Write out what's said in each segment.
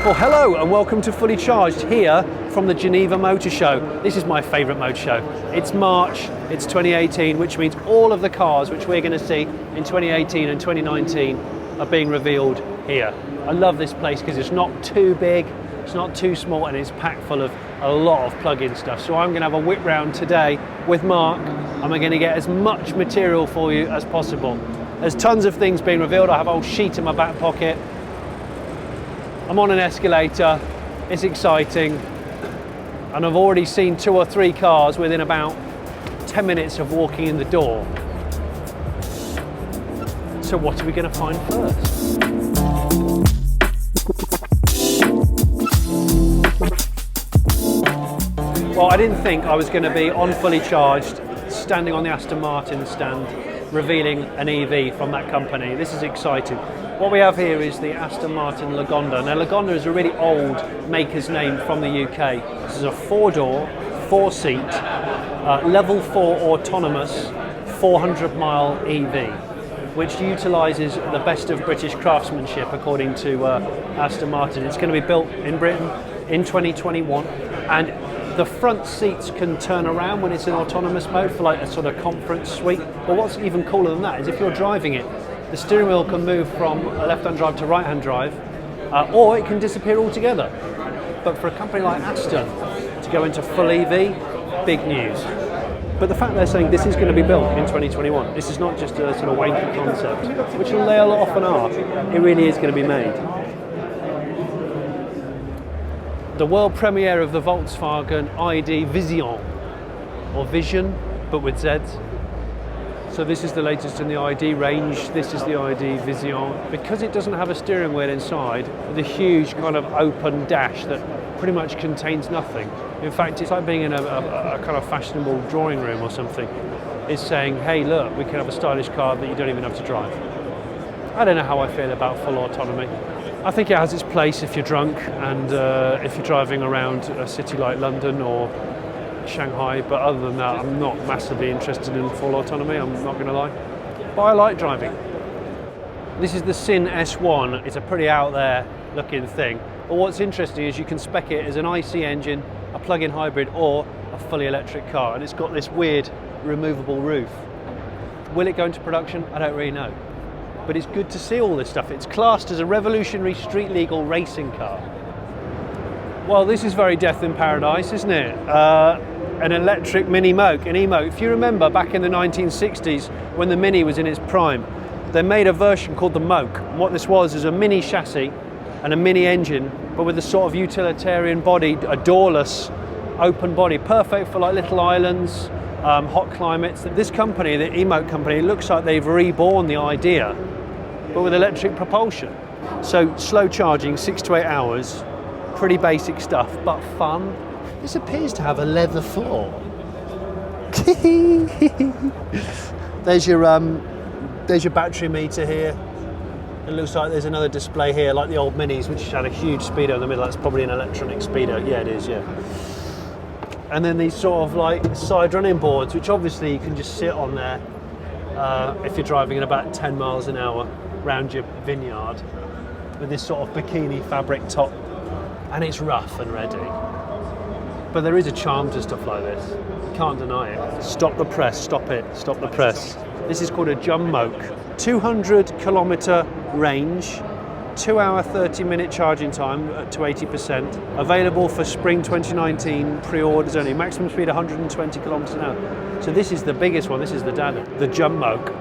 Well, hello and welcome to Fully Charged here from the Geneva Motor Show. This is my favourite motor show. It's March, it's 2018, which means all of the cars which we're going to see in 2018 and 2019 are being revealed here. I love this place because it's not too big, it's not too small, and it's packed full of a lot of plug-in stuff. So I'm going to have a whip round today with Mark, and we're going to get as much material for you as possible. There's tons of things being revealed. I have a whole sheet in my back pocket. I'm on an escalator, it's exciting, and I've already seen 2 or 3 cars within about 10 minutes of walking in the door. So what are we going to find first? Well, I didn't think I was going to be on Fully Charged, standing on the Aston Martin stand, revealing an EV from that company. This is exciting. What we have here is the Aston Martin Lagonda. Now, Lagonda is a really old maker's name from the UK. This is a 4-door, 4-seat, level 4 autonomous 400-mile EV, which utilises the best of British craftsmanship, according to Aston Martin. It's going to be built in Britain in 2021, and the front seats can turn around when it's in autonomous mode for like a sort of conference suite. But what's even cooler than that is if you're driving it, the steering wheel can move from a left-hand drive to right-hand drive, or it can disappear altogether. But for a company like Aston to go into full EV, big news. But the fact they're saying this is going to be built in 2021, this is not just a sort of wanky concept, which they often are. It really is going to be made. The world premiere of the Volkswagen Id Vision, or Vision, but with Zs. So this is the latest in the ID range. This is the ID Vision. Because it doesn't have a steering wheel inside, the huge kind of open dash that pretty much contains nothing. In fact, it's like being in a kind of fashionable drawing room or something. It's saying, hey, look, we can have a stylish car that you don't even have to drive. I don't know how I feel about full autonomy. I think it has its place if you're drunk and if you're driving around a city like London or Shanghai, but other than that, I'm not massively interested in full autonomy, I'm not going to lie. But I like driving. This is the Sin S1. It's a pretty out there looking thing. But what's interesting is you can spec it as an IC engine, a plug-in hybrid, or a fully electric car, and it's got this weird removable roof. Will it go into production? I don't really know. But it's good to see all this stuff. It's classed as a revolutionary street legal racing car. Well, this is very death in paradise, isn't it? An electric mini moke, an e-moke. If you remember back in the 1960s when the Mini was in its prime, they made a version called the Moke. And what this was is a mini chassis and a mini engine, but with a sort of utilitarian body, a doorless open body, perfect for like little islands, hot climates. This company, the e-moke company, it looks like they've reborn the idea, but with electric propulsion. So slow charging, 6 to 8 hours, pretty basic stuff, but fun. This appears to have a leather floor. There's your battery meter here. It looks like there's another display here, like the old Minis, which had a huge speedo in the middle. That's probably an electronic speedo. Yeah, it is, yeah. And then these sort of like side running boards, which obviously you can just sit on there if you're driving at about 10 miles an hour round your vineyard with this sort of bikini fabric top. And it's rough and ready. But there is a charm to stuff like this. You can't deny it. Stop the press, stop it, stop the press. This is called a Moke. 200 kilometre range, 2 hour 30-minute charging time to 80%. Available for spring 2019 pre-orders only. Maximum speed 120 kilometres an hour. So this is the biggest one, this is the dad, the Moke.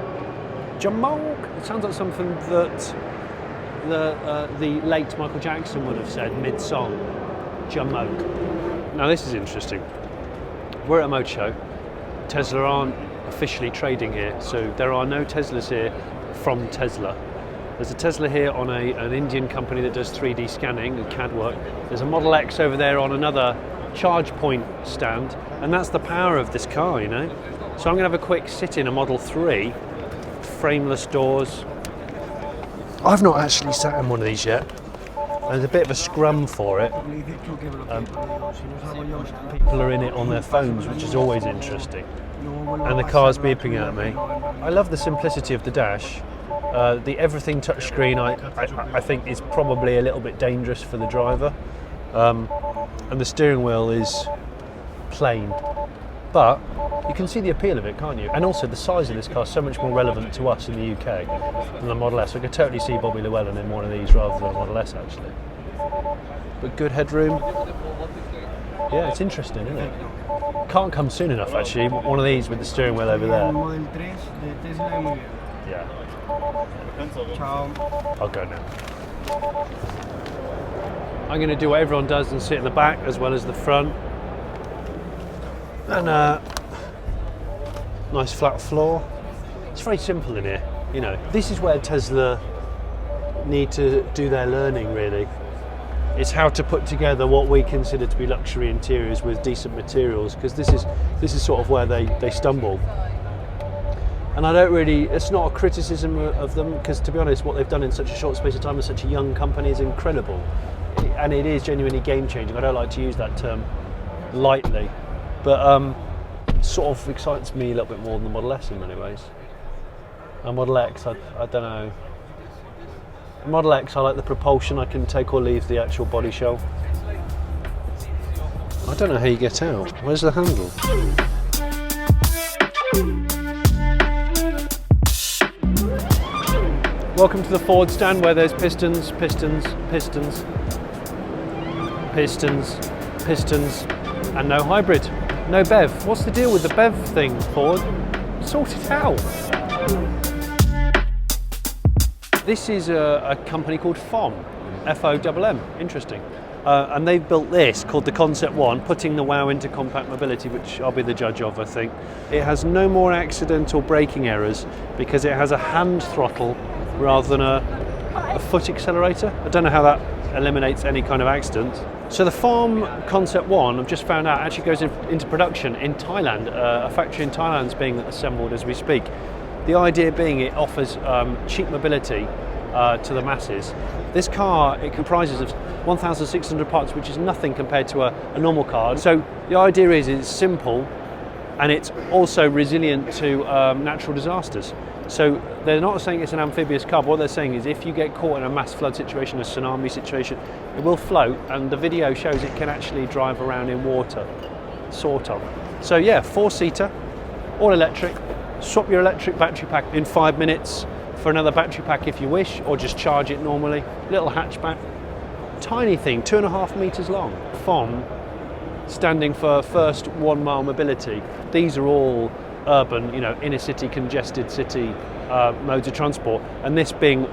Moke! It sounds like something that the late Michael Jackson would have said mid-song. Moke. Now this is interesting. We're at a motor show. Tesla aren't officially trading here, so there are no Teslas here from Tesla. There's a Tesla here on an Indian company that does 3D scanning and CAD work. There's a Model X over there on another charge point stand, and that's the power of this car, you know. So I'm going to have a quick sit in a Model 3, frameless doors. I've not actually sat in one of these yet. There's a bit of a scrum for it. People are in it on their phones, which is always interesting. And the car's beeping at me. I love the simplicity of the dash. The everything touchscreen I think is probably a little bit dangerous for the driver, and the steering wheel is plain, but you can see the appeal of it, can't you? And also the size of this car is so much more relevant to us in the UK than the Model S. I could totally see Bobby Llewellyn in one of these rather than a Model S actually. But good headroom. Yeah, it's interesting, isn't it? Can't come soon enough actually, one of these with the steering wheel over there. Yeah. I'll go now. I'm going to do what everyone does and sit in the back as well as the front. And nice flat floor. It's very simple in here, you know. This is where Tesla need to do their learning really. It's how to put together what we consider to be luxury interiors with decent materials, because this is sort of where they stumble. And I don't really, it's not a criticism of them, because to be honest, what they've done in such a short space of time with such a young company is incredible. And it is genuinely game changing. I don't like to use that term lightly, but sort of excites me a little bit more than the Model S in many ways. And Model X, I don't know. Model X, I like the propulsion. I can take or leave the actual body shell. I don't know how you get out. Where's the handle? Welcome to the Ford stand where there's pistons, pistons, pistons, pistons, pistons, and no hybrid, no BEV. What's the deal with the BEV thing, Ford? Sort it out. This is a company called FOM, F-O-M-M, interesting. And they've built this called the Concept One, putting the wow into compact mobility, which I'll be the judge of, I think. It has no more accidental braking errors because it has a hand throttle rather than a foot accelerator. I don't know how that eliminates any kind of accident. So the FOM Concept One, I've just found out, actually goes into production in Thailand. A factory in Thailand is being assembled as we speak. The idea being it offers cheap mobility to the masses. This car, it comprises of 1,600 parts, which is nothing compared to a normal car. So the idea is it's simple and it's also resilient to natural disasters. So they're not saying it's an amphibious car, but what they're saying is if you get caught in a mass flood situation, a tsunami situation, it will float, and the video shows it can actually drive around in water, sort of. So yeah, 4-seater, all electric. Swap your electric battery pack in 5 minutes for another battery pack if you wish, or just charge it normally. Little hatchback, tiny thing, 2.5 meters long. FOM, standing for First 1 Mile Mobility. These are all urban, you know, inner city, congested city modes of transport, and this being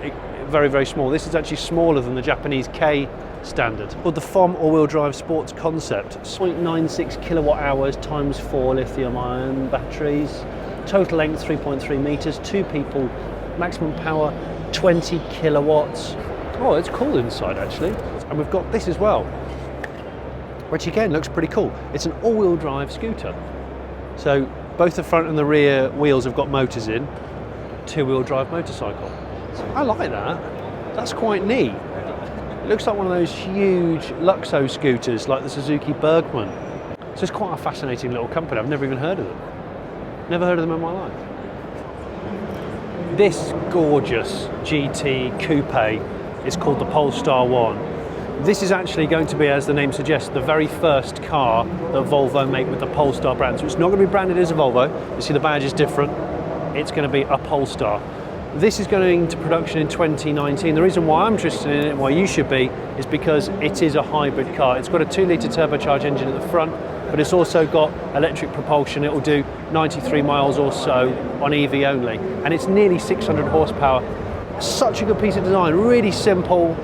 very, very small. This is actually smaller than the Japanese K standard. Called the FOM all-wheel drive sports concept. 0.96 kilowatt hours times 4 lithium-ion batteries. Total length 3.3 meters, 2 people, maximum power 20 kilowatts. Oh, it's cool inside actually. And we've got this as well, which again looks pretty cool. It's an all-wheel drive scooter. So both the front and the rear wheels have got motors in. 2-wheel drive motorcycle. I like that. That's quite neat. It looks like one of those huge Luxo scooters like the Suzuki Bergman. So it's quite a fascinating little company. I've never even heard of them. Never heard of them in my life. This gorgeous GT coupe is called the Polestar 1. This is actually going to be, as the name suggests, the very first car that Volvo make with the Polestar brand. So it's not going to be branded as a Volvo. You see the badge is different. It's going to be a Polestar. This is going into production in 2019. The reason why I'm interested in it, and why you should be, is because it is a hybrid car. It's got a 2-litre turbocharged engine at the front, but it's also got electric propulsion. It will do 93 miles or so on EV only, and it's nearly 600 horsepower. Such a good piece of design, really simple,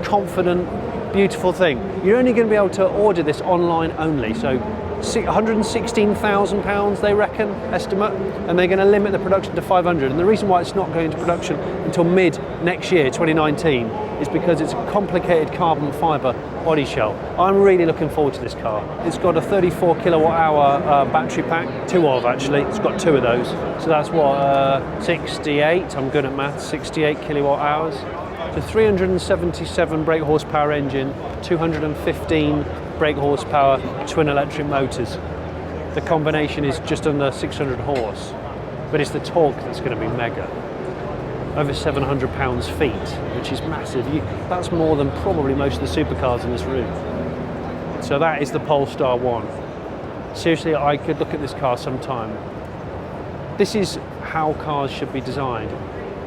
confident, beautiful thing. You're only going to be able to order this online only, so £116,000 they reckon, estimate, and they're going to limit the production to 500. And the reason why it's not going into production until mid next year, 2019, is because it's a complicated carbon fibre body shell. I'm really looking forward to this car. It's got a 34 kilowatt hour battery pack, 2 of actually. It's got 2 of those, so that's what 68. I'm good at maths. 68 kilowatt hours. So 377 brake horsepower engine, 215 brake horsepower, twin electric motors. The combination is just under 600 horse, but it's the torque that's going to be mega. over 700 pounds feet, which is massive. That's more than probably most of the supercars in this room. So that is the Polestar 1. Seriously, I could look at this car sometime. This is how cars should be designed.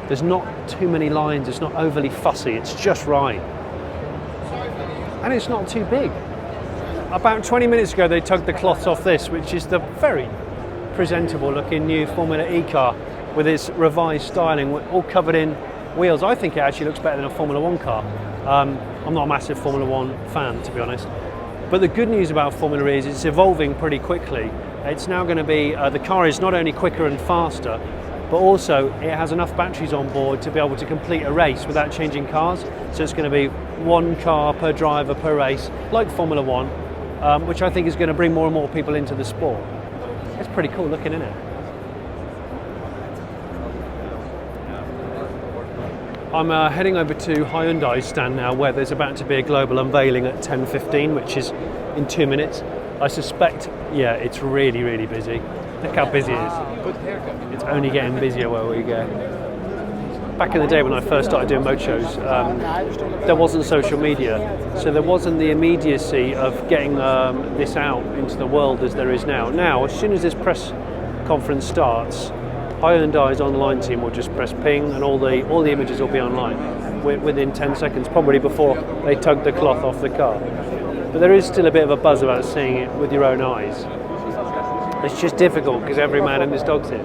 There's not too many lines, it's not overly fussy, it's just right. And it's not too big. About 20 minutes ago they tugged the cloth off this, which is the very presentable looking new Formula E car with its revised styling, all covered in wheels. I think it actually looks better than a Formula 1 car. I'm not a massive Formula 1 fan, to be honest. But the good news about Formula E is it's evolving pretty quickly. It's now going to be, the car is not only quicker and faster, but also it has enough batteries on board to be able to complete a race without changing cars. So it's going to be one car per driver per race, like Formula 1, which I think is going to bring more and more people into the sport. It's pretty cool looking, isn't it? I'm heading over to Hyundai's stand now, where there's about to be a global unveiling at 10:15, which is in 2 minutes. I suspect, yeah, it's really, really busy. Look how busy it is. It's only getting busier where we go. Back in the day when I first started doing motor shows, there wasn't social media, so there wasn't the immediacy of getting this out into the world as there is now. Now, as soon as this press conference starts, Hyundai's online team will just press ping and all the images will be online within 10 seconds, probably before they tug the cloth off the car. But there is still a bit of a buzz about seeing it with your own eyes. It's just difficult because every man and his dog's here.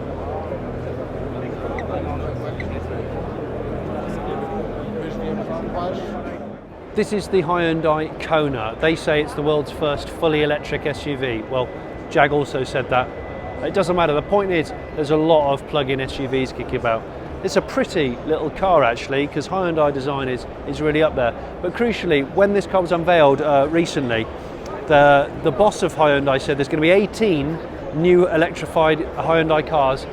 This is the Hyundai Kona. They say it's the world's first fully electric SUV. Well, Jag also said that. It doesn't matter. The point is, there's a lot of plug-in SUVs kicking about. It's a pretty little car actually, because Hyundai design is really up there. But crucially, when this car was unveiled recently, the boss of Hyundai said there's going to be 18 new electrified Hyundai cars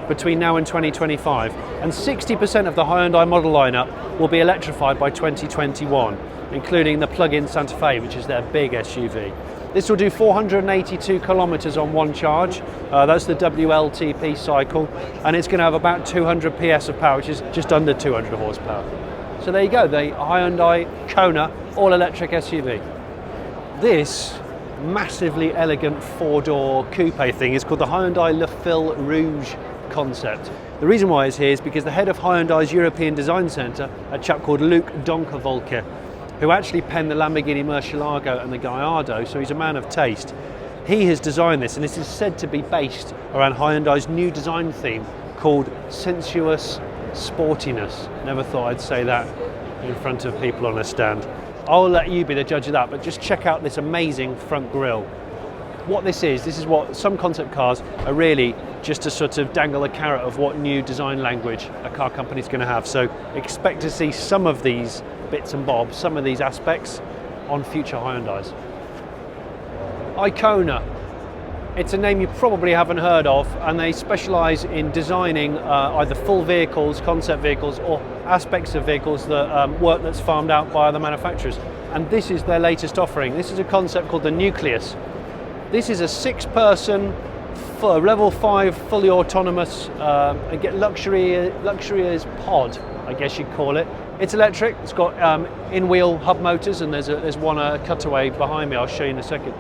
between now and 2025, and 60% of the Hyundai model lineup will be electrified by 2021, including the plug-in Santa Fe, which is their big SUV. This will do 482 kilometers on one charge. That's the WLTP cycle, and it's going to have about 200 PS of power, which is just under 200 horsepower. So there you go, the Hyundai Kona all-electric SUV. This massively elegant four-door coupe thing is called the Hyundai Le Fil Rouge concept. The reason why it's here is because the head of Hyundai's European Design Centre, a chap called Luc Donkerwolke, who actually penned the Lamborghini Murcielago and the Gallardo, so he's a man of taste. He has designed this, and this is said to be based around Hyundai's new design theme called Sensuous Sportiness. Never thought I'd say that in front of people on a stand. I'll let you be the judge of that, but just check out this amazing front grille. What this is what some concept cars are really just to sort of dangle a carrot of what new design language a car company's going to have. So expect to see some of these bits and bobs, some of these aspects on future Hyundais. Icona. It's a name you probably haven't heard of, and they specialise in designing either full vehicles, concept vehicles, or aspects of vehicles that work that's farmed out by other manufacturers. And this is their latest offering. This is a concept called the Nucleus. This is a 6-person, level 5, fully autonomous, and get luxurious pod, I guess you'd call it. It's electric. It's got in-wheel hub motors, and there's one cutaway behind me. I'll show you in a second.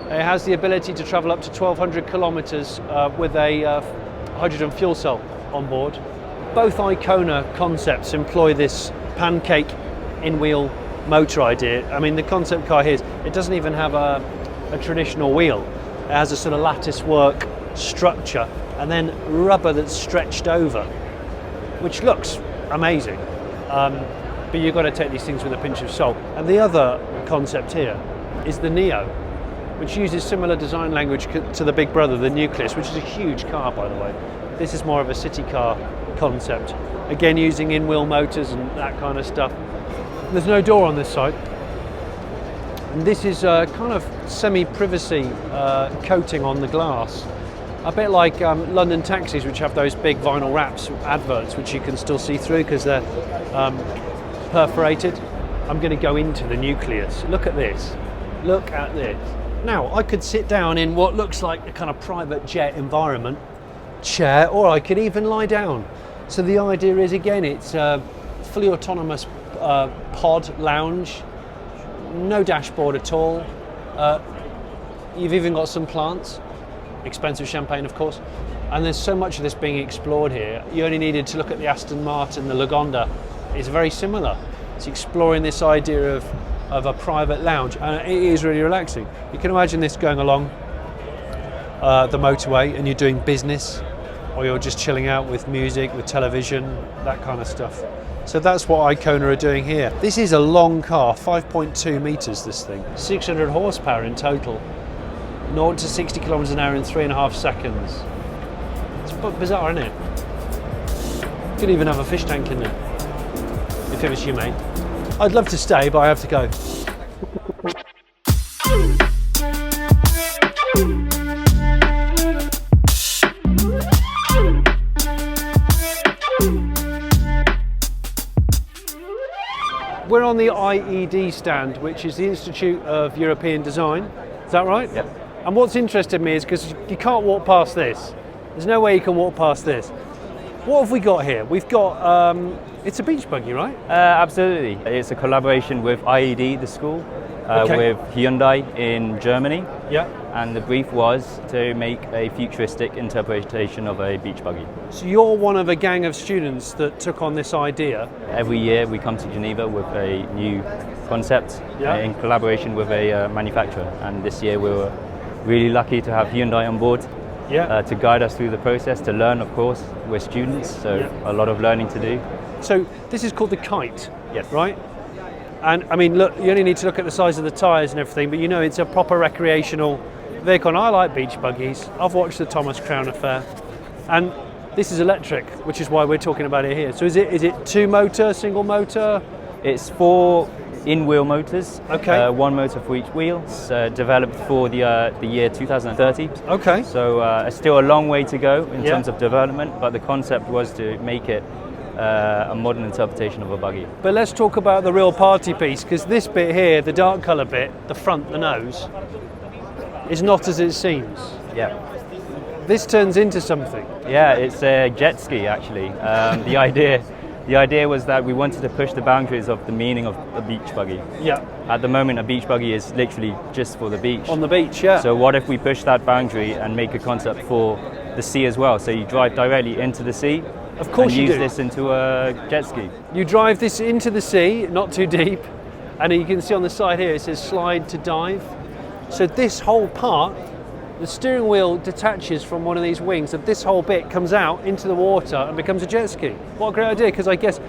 It has the ability to travel up to 1,200 kilometers with a hydrogen fuel cell on board. Both Icona concepts employ this pancake in-wheel motor idea. I mean, the concept car here, it doesn't even have a traditional wheel. It has a sort of lattice work structure and then rubber that's stretched over, which looks amazing. But you've got to take these things with a pinch of salt. And the other concept here is the Neo, which uses similar design language to the big brother, the Nucleus, which is a huge car, by the way. This is more of a city car concept. Again, using in-wheel motors and that kind of stuff. There's no door on this side. And this is a kind of semi-privacy coating on the glass. A bit like London taxis, which have those big vinyl wraps, adverts, which you can still see through because they're perforated. I'm going to go into the Nucleus. Look at this. Look at this. Now, I could sit down in what looks like a kind of private jet environment chair, or I could even lie down. So the idea is, again, it's a fully autonomous pod lounge, no dashboard at all. You've even got some plants, expensive champagne, of course. And there's so much of this being explored here. You only needed to look at the Aston Martin, the Lagonda. It's very similar. It's exploring this idea of a private lounge, and it is really relaxing. You can imagine this going along the motorway and you're doing business, or you're just chilling out with music, with television, that kind of stuff. So that's what Icona are doing here. This is a long car, 5.2 metres this thing. 600 horsepower in total. 0 to 60 kilometres an hour in 3.5 seconds. It's bizarre, isn't it? You could even have a fish tank in there, if it was you, mate. I'd love to stay, but I have to go. We're on the IED stand, which is the Institute of European Design. Is that right? Yep. And what's interested me is because you can't walk past this. There's no way you can walk past this. What have we got here? We've got, it's a beach buggy, right? Absolutely. It's a collaboration with IED, the school, with Hyundai in Germany. Yeah. And the brief was to make a futuristic interpretation of a beach buggy. So you're one of a gang of students that took on this idea. Every year we come to Geneva with a new concept in collaboration with a manufacturer. And this year we were really lucky to have Hyundai on board to guide us through the process, to learn, of course. We're students, so a lot of learning to do. So this is called the Kite, yes, right? And I mean, look, you only need to look at the size of the tyres and everything, but you know it's a proper recreational vehicle. And I like beach buggies. I've watched the Thomas Crown Affair, and this is electric, which is why we're talking about it here. So is it two motor, single motor? It's 4 in-wheel motors. Okay. 1 motor for each wheel. It's developed for the year 2030. Okay. So it's still a long way to go in terms of development, but the concept was to make it a modern interpretation of a buggy. But let's talk about the real party piece, because this bit here, the dark colour bit, the front, the nose, is not as it seems. Yeah. This turns into something. Yeah, it's a jet ski actually. The idea was that we wanted to push the boundaries of the meaning of a beach buggy. Yeah. At the moment, a beach buggy is literally just for the beach. On the beach, yeah. So what if we push that boundary and make a concept for the sea as well? So you drive directly into the sea. Of course you do. Use this into a jet ski. You drive this into the sea, not too deep, and you can see on the side here it says slide to dive. So this whole part, the steering wheel detaches from one of these wings, and this whole bit comes out into the water and becomes a jet ski. What a great idea, because I guess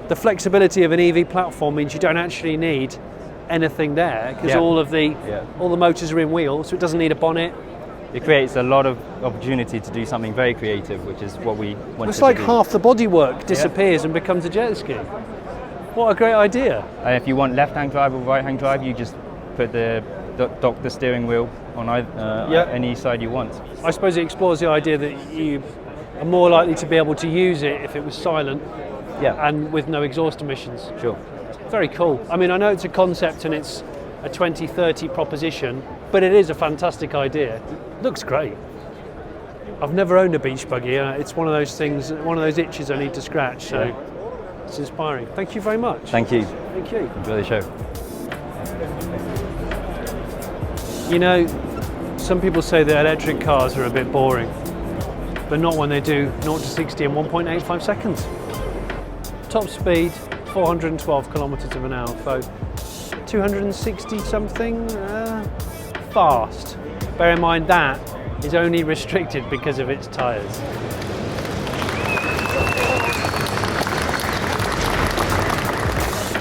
the flexibility of an EV platform means you don't actually need anything there, because all the motors are in wheels, so it doesn't need a bonnet. It creates a lot of opportunity to do something very creative, which is what we wanted to do. It's like half the bodywork disappears and becomes a jet ski. What a great idea. And if you want left-hand drive or right-hand drive, you just put dock the steering wheel on any side you want. I suppose it explores the idea that you are more likely to be able to use it if it was silent and with no exhaust emissions. Sure. Very cool. I mean, I know it's a concept and it's a 2030 proposition, but it is a fantastic idea. It looks great. I've never owned a beach buggy. It's one of those things, one of those itches I need to scratch, so it's inspiring. Thank you very much. Thank you. Thank you. Enjoy the show. You know, some people say that electric cars are a bit boring, but not when they do 0 to 60 in 1.85 seconds. Top speed, 412 kilometers of an hour, so 260 something, fast. Bear in mind that is only restricted because of its tyres.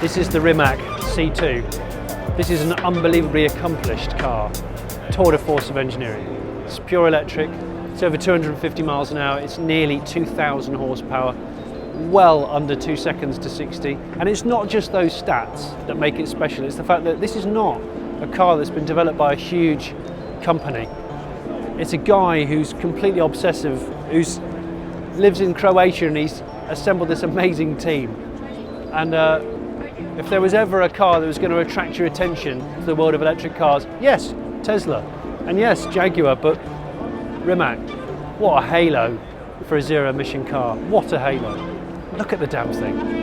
This is the Rimac C2. This is an unbelievably accomplished car. Tour de force of engineering. It's pure electric, it's over 250 miles an hour, it's nearly 2,000 horsepower, well under 2 seconds to 60. And it's not just those stats that make it special, it's the fact that this is not a car that's been developed by a huge company. It's a guy who's completely obsessive, who lives in Croatia, and he's assembled this amazing team. And if there was ever a car that was going to attract your attention to the world of electric cars, yes, Tesla, and yes, Jaguar, but Rimac. What a halo for a zero emission car. What a halo. Look at the damn thing.